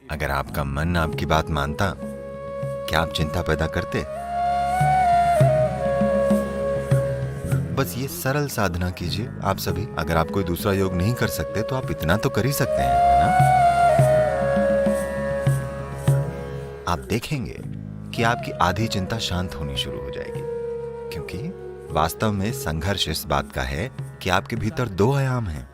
अगर आपका मन आपकी बात मानता, क्या आप चिंता पैदा करते? बस ये सरल साधना कीजिए आप सभी। अगर आप कोई दूसरा योग नहीं कर सकते तो आप इतना तो कर ही सकते हैं, है ना? आप देखेंगे कि आपकी आधी चिंता शांत होनी शुरू हो जाएगी, क्योंकि वास्तव में संघर्ष इस बात का है कि आपके भीतर दो आयाम हैं।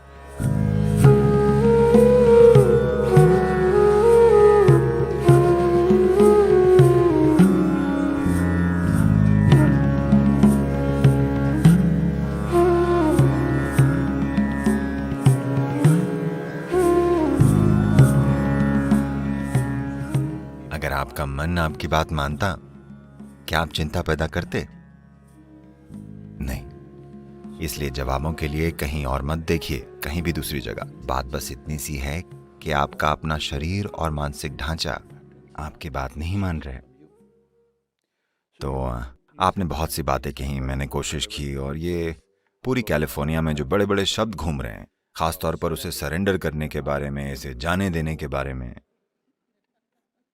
अगर आपका मन आपकी बात मानता, क्या आप चिंता पैदा करते? नहीं। इसलिए जवाबों के लिए कहीं और मत देखिए, कहीं भी दूसरी जगह। बात बस इतनी सी है कि आपका अपना शरीर और मानसिक ढांचा आपकी बात नहीं मान रहे। तो आपने बहुत सी बातें कही, मैंने कोशिश की, और ये पूरी कैलिफोर्निया में जो बड़े बड़े शब्द घूम रहे हैं, खासतौर पर उसे सरेंडर करने के बारे में, इसे जाने देने के बारे में,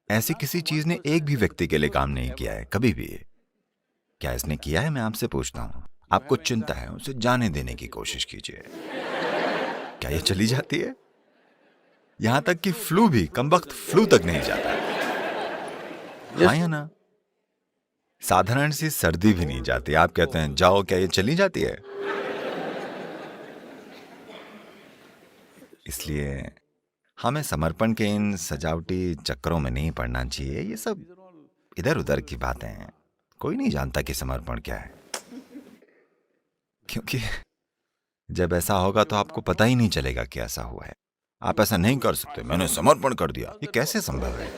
ऐसी किसी चीज ने एक भी व्यक्ति के लिए काम नहीं किया है कभी भी। क्या इसने किया है? मैं आपसे पूछता हूं। आपको चिंता है, उसे जाने देने की कोशिश कीजिए। क्या ये चली जाती है? यहां तक कि फ्लू भी, कमबख्त फ्लू तक नहीं जाता। हाँ या ना? साधारण सी सर्दी भी नहीं जाती। आप कहते हैं जाओ, क्या ये चली जाती है? इसलिए हमें समर्पण के इन सजावटी चक्करों में नहीं पड़ना चाहिए। ये सब इधर उधर की बातें हैं। कोई नहीं जानता कि समर्पण क्या है, क्योंकि जब ऐसा होगा तो आपको पता ही नहीं चलेगा कि ऐसा हुआ है। आप ऐसा नहीं कर सकते, मैंने समर्पण कर दिया, ये कैसे संभव है?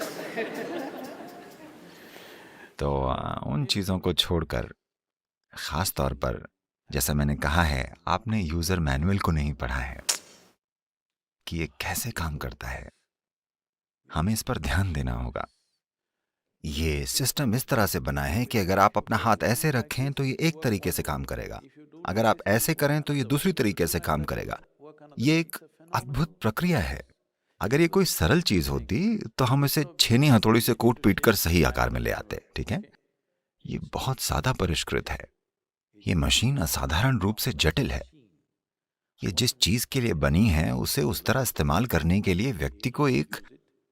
तो उन चीजों को छोड़कर, खास तौर पर जैसा मैंने कहा है, आपने यूजर मैनुअल को नहीं पढ़ा है कि ये कैसे काम करता है। हमें इस पर ध्यान देना होगा। ये सिस्टम इस तरह से बना है कि अगर आप अपना हाथ ऐसे रखें तो ये एक तरीके से काम करेगा, अगर आप ऐसे करें तो ये दूसरी तरीके से काम करेगा। ये एक अद्भुत प्रक्रिया है। अगर ये कोई सरल चीज होती तो हम इसे छेनी हथौड़ी से कूट पीट कर सही आकार में ले आते, ठीक है? ये बहुत सादा परिष्कृत है। ये मशीन असाधारण रूप से जटिल है। ये जिस चीज के लिए बनी है उसे उस तरह इस्तेमाल करने के लिए व्यक्ति को एक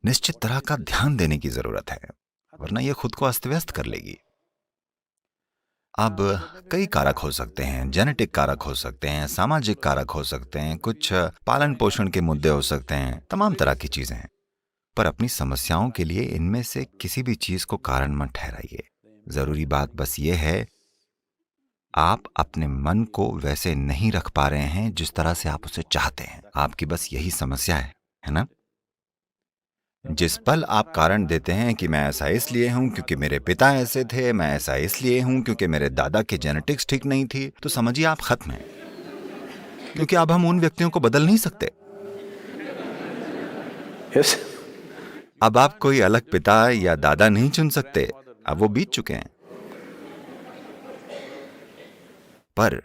निश्चित तरह का ध्यान देने की जरूरत है, वरना ये खुद को अस्त व्यस्त कर लेगी। अब कई कारक हो सकते हैं, जेनेटिक कारक हो सकते हैं, सामाजिक कारक हो सकते हैं, कुछ पालन पोषण के मुद्दे हो सकते हैं, तमाम तरह की चीजें हैं। पर अपनी समस्याओं के लिए इनमें से किसी भी चीज को कारण मत ठहराइए। जरूरी बात बस ये है, आप अपने मन को वैसे नहीं रख पा रहे हैं जिस तरह से आप उसे चाहते हैं। आपकी बस यही समस्या है ना? जिस पल आप कारण देते हैं कि मैं ऐसा इसलिए हूं क्योंकि मेरे पिता ऐसे थे, मैं ऐसा इसलिए हूं क्योंकि मेरे दादा की जेनेटिक्स ठीक नहीं थी, तो समझिए आप खत्म हैं। क्योंकि अब हम उन व्यक्तियों को बदल नहीं सकते। Yes. अब आप कोई अलग पिता या दादा नहीं चुन सकते, अब वो बीत चुके हैं। पर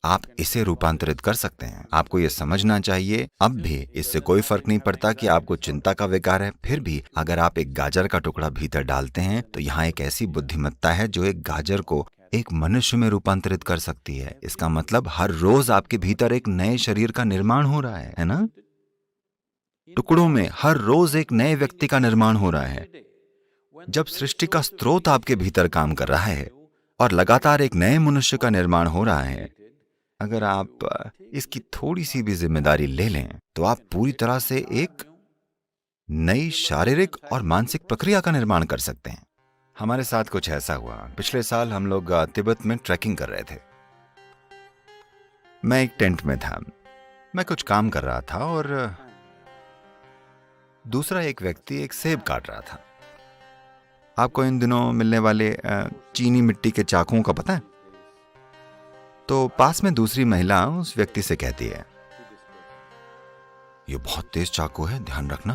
आप इसे रूपांतरित कर सकते हैं। आपको यह समझना चाहिए, अब भी इससे कोई फर्क नहीं पड़ता कि आपको चिंता का विकार है। फिर भी अगर आप एक गाजर का टुकड़ा भीतर डालते हैं तो यहाँ एक ऐसी बुद्धिमत्ता है जो एक गाजर को एक मनुष्य में रूपांतरित कर सकती है। इसका मतलब हर रोज आपके भीतर एक नए शरीर का निर्माण हो रहा है ना? टुकड़ों में हर रोज एक नए व्यक्ति का निर्माण हो रहा है। जब सृष्टि का स्रोत आपके भीतर काम कर रहा है और लगातार एक नए मनुष्य का निर्माण हो रहा है, अगर आप इसकी थोड़ी सी भी जिम्मेदारी ले लें तो आप पूरी तरह से एक नई शारीरिक और मानसिक प्रक्रिया का निर्माण कर सकते हैं। हमारे साथ कुछ ऐसा हुआ। पिछले साल हम लोग तिब्बत में ट्रैकिंग कर रहे थे। मैं एक टेंट में था, मैं कुछ काम कर रहा था और दूसरा एक व्यक्ति एक सेब काट रहा था। आपको इन दिनों मिलने वाले चीनी मिट्टी के चाकुओं का पता है? तो पास में दूसरी महिला उस व्यक्ति से कहती है, ये बहुत तेज चाकू है, ध्यान रखना।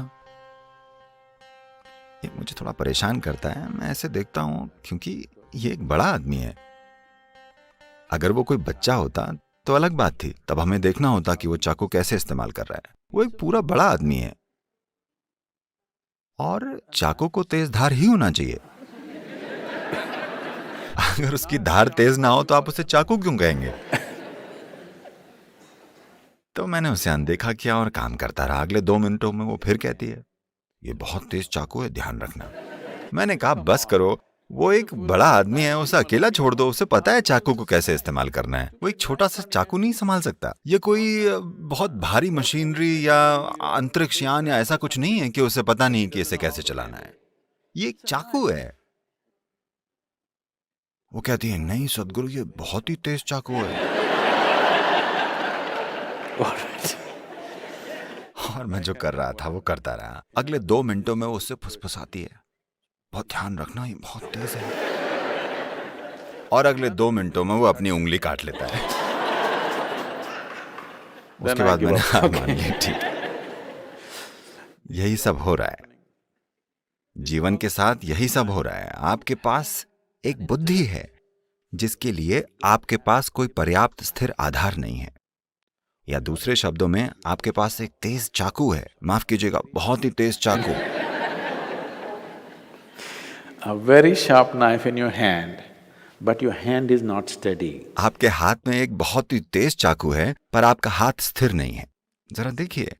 ये मुझे थोड़ा परेशान करता है। मैं ऐसे देखता हूं क्योंकि ये एक बड़ा आदमी है। अगर वो कोई बच्चा होता तो अलग बात थी, तब हमें देखना होता कि वो चाकू कैसे इस्तेमाल कर रहा है। वो एक पूरा बड़ा आदमी है। और चाकू को तेज धार ही होना चाहिए। अगर उसकी धार तेज ना हो तो आप उसे चाकू क्यों कहेंगे? तो मैंने उसे अनदेखा किया और काम करता रहा। अगले 2 मिनटों में वो फिर कहती है, ये बहुत तेज चाकू है, ध्यान रखना। मैंने कहा बस करो, वो एक बड़ा आदमी है, उसे अकेला छोड़ दो, उसे पता है चाकू को कैसे इस्तेमाल करना है। वो एक छोटा सा चाकू नहीं संभाल सकता। ये कोई बहुत भारी मशीनरी या अंतरिक्ष यान या ऐसा कुछ नहीं है कि उसे पता नहीं कि इसे कैसे चलाना है। ये एक चाकू है। वो कहती है, नहीं सदगुरु, ये बहुत ही तेज चाकू है। और मैं जो कर रहा था वो करता रहा। अगले 2 मिनटों में वो उससे फुसफुसाती है, बहुत ध्यान रखना, ये बहुत तेज है। और अगले 2 मिनटों में वो अपनी उंगली काट लेता है। उसके बाद मैंने हार मान ली। ठीक, यही सब हो रहा है जीवन के साथ, यही सब हो रहा है। आपके पास एक बुद्धि है जिसके लिए आपके पास कोई पर्याप्त स्थिर आधार नहीं है, या दूसरे शब्दों में आपके पास एक तेज चाकू है, माफ कीजिएगा, बहुत ही तेज चाकू। A very sharp knife in your hand, but your hand is not steady. आपके हाथ में एक बहुत ही तेज चाकू है पर आपका हाथ स्थिर नहीं है। जरा देखिए,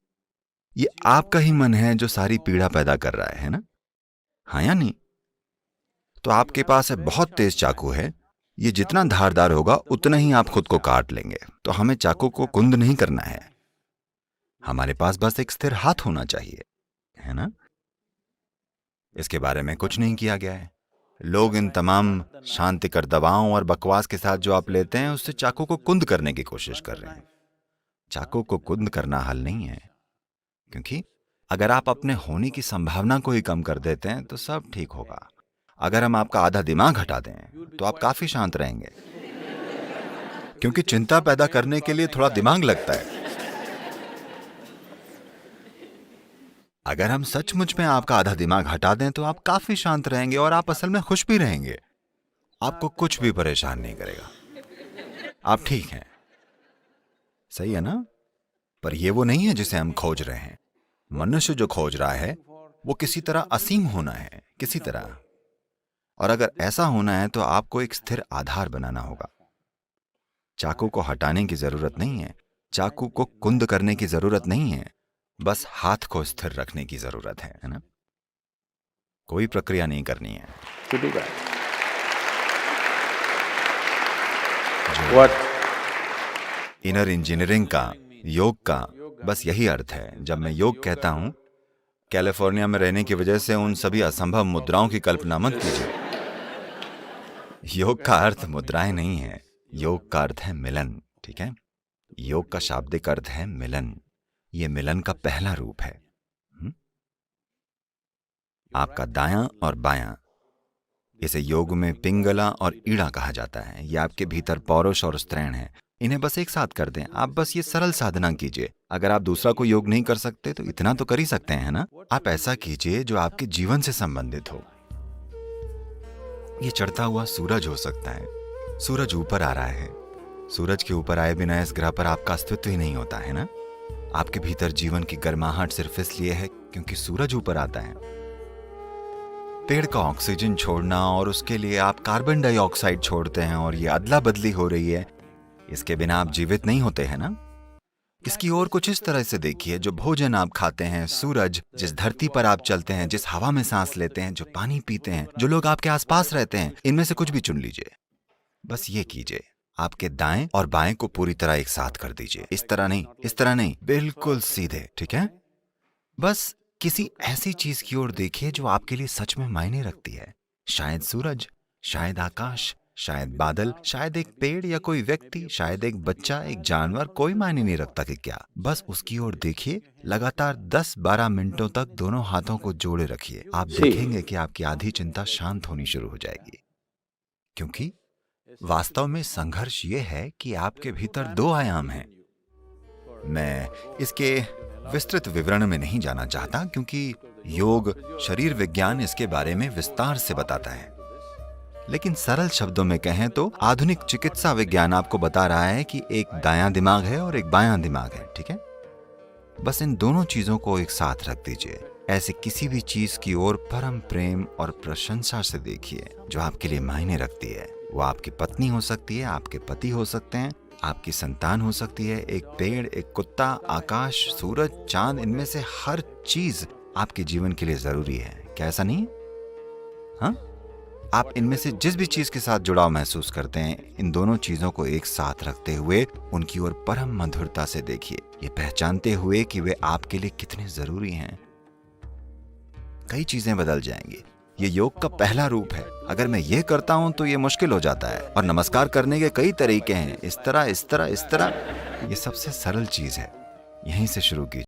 ये आपका ही मन है जो सारी पीड़ा पैदा कर रहा है ना? हाँ या नहीं? तो आपके पास है बहुत तेज चाकू है, ये जितना धारदार होगा उतना ही आप खुद को काट लेंगे। तो हमें चाकू को कुंद नहीं करना है, हमारे पास बस एक स्थिर हाथ होना चाहिए, है ना? इसके बारे में कुछ नहीं किया गया है। लोग इन तमाम शांतिकर दवाओं और बकवास के साथ जो आप लेते हैं उससे चाकू को कुंद करने की कोशिश कर रहे हैं। चाकू को कुंद करना हल नहीं है, क्योंकि अगर आप अपने होने की संभावना को ही कम कर देते हैं तो सब ठीक होगा। अगर हम आपका आधा दिमाग हटा दें तो आप काफी शांत रहेंगे, क्योंकि चिंता पैदा करने के लिए थोड़ा दिमाग लगता है। अगर हम सचमुच में आपका आधा दिमाग हटा दें तो आप काफी शांत रहेंगे और आप असल में खुश भी रहेंगे। आपको कुछ भी परेशान नहीं करेगा, आप ठीक हैं, सही है ना? पर यह वो नहीं है जिसे हम खोज रहे हैं। मनुष्य जो खोज रहा है वो किसी तरह असीम होना है, किसी तरह। और अगर ऐसा होना है तो आपको एक स्थिर आधार बनाना होगा। चाकू को हटाने की जरूरत नहीं है, चाकू को कुंद करने की जरूरत नहीं है, बस हाथ को स्थिर रखने की जरूरत है ना? कोई प्रक्रिया नहीं करनी है। इनर इंजीनियरिंग का, योग का बस यही अर्थ है। जब मैं योग कहता हूं, कैलिफोर्निया में रहने की वजह से उन सभी असंभव मुद्राओं की कल्पना मत कीजिए। योग का अर्थ मुद्राएं नहीं है, योग का अर्थ है मिलन, ठीक है? योग का शाब्दिक अर्थ है मिलन। ये मिलन का पहला रूप है। आपका दायां और बायां, इसे योग में पिंगला और ईड़ा कहा जाता है। ये आपके भीतर पौरुष और स्त्रैण है। इन्हें बस एक साथ कर दें। आप बस ये सरल साधना कीजिए। अगर आप दूसरा कोई योग नहीं कर सकते तो इतना तो कर ही सकते हैं ना? आप ऐसा कीजिए जो आपके जीवन से संबंधित हो। ये चढ़ता हुआ सूरज हो सकता है। सूरज ऊपर आ रहा है, सूरज के ऊपर आए बिना इस ग्रह पर आपका अस्तित्व ही नहीं होता है ना? आपके भीतर जीवन की गर्माहट सिर्फ इसलिए है क्योंकि सूरज ऊपर आता है। पेड़ का ऑक्सीजन छोड़ना और उसके लिए आप कार्बन डाइऑक्साइड छोड़ते हैं और ये अदला बदली हो रही है। इसके बिना आप जीवित नहीं होते हैं ना? इसकी ओर कुछ इस तरह से देखिए, जो भोजन आप खाते हैं, सूरज, जिस धरती पर आप चलते हैं, जिस हवा में सांस लेते हैं, जो पानी पीते हैं, जो लोग आपके आसपास रहते हैं, इनमें से कुछ भी चुन लीजिए। बस ये कीजिए, आपके दाएं और बाएं को पूरी तरह एक साथ कर दीजिए। इस तरह नहीं, इस तरह नहीं, बिल्कुल सीधे, ठीक है? बस किसी ऐसी चीज की ओर देखिए जो आपके लिए सच में मायने रखती है। शायद सूरज, शायद आकाश, शायद बादल, शायद एक पेड़ या कोई व्यक्ति, शायद एक बच्चा, एक जानवर, कोई मायने नहीं रखता कि क्या। बस उसकी ओर देखिए। लगातार 10-12 मिनटों तक दोनों हाथों को जोड़े रखिए। आप देखेंगे कि आपकी आधी चिंता शांत होनी शुरू हो जाएगी। क्योंकि वास्तव में संघर्ष ये है कि आपके भीतर 2 आयाम हैं। मैं इसके विस्तृत विवरण में नहीं जाना चाहता, क्योंकि योग, शरीर विज्ञान इसके बारे में विस्तार से बताता है। लेकिन सरल शब्दों में कहें तो आधुनिक चिकित्सा विज्ञान आपको बता रहा है कि एक दायां दिमाग है और एक बायां दिमाग है, ठीक है? बस इन दोनों चीजों को एक साथ रख दीजिए। ऐसे किसी भी चीज की ओर परम प्रेम और प्रशंसा से देखिए जो आपके लिए मायने रखती है। वो आपकी पत्नी हो सकती है, आपके पति हो सकते हैं, आपकी संतान हो सकती है, एक पेड़, एक कुत्ता, आकाश, सूरज, चांद, इनमें से हर चीज आपके जीवन के लिए जरूरी है। क्या ऐसा नहीं है? हाँ, आप इनमें से जिस भी चीज के साथ जुड़ाव महसूस करते हैं, इन दोनों चीजों को एक साथ रखते हुए उनकी ओर परम मधुरता से देखिए, ये पहचानते हुए कि वे आपके लिए कितने जरूरी हैं। कई चीजें बदल जाएंगी। ये योग का पहला रूप है। अगर मैं ये करता हूं तो ये मुश्किल हो जाता है। और नमस्कार करने के कई तरीके हैं, इस तरह इस तरह इस तरह। ये सबसे सरल चीज है, यहीं से शुरू कीजिए।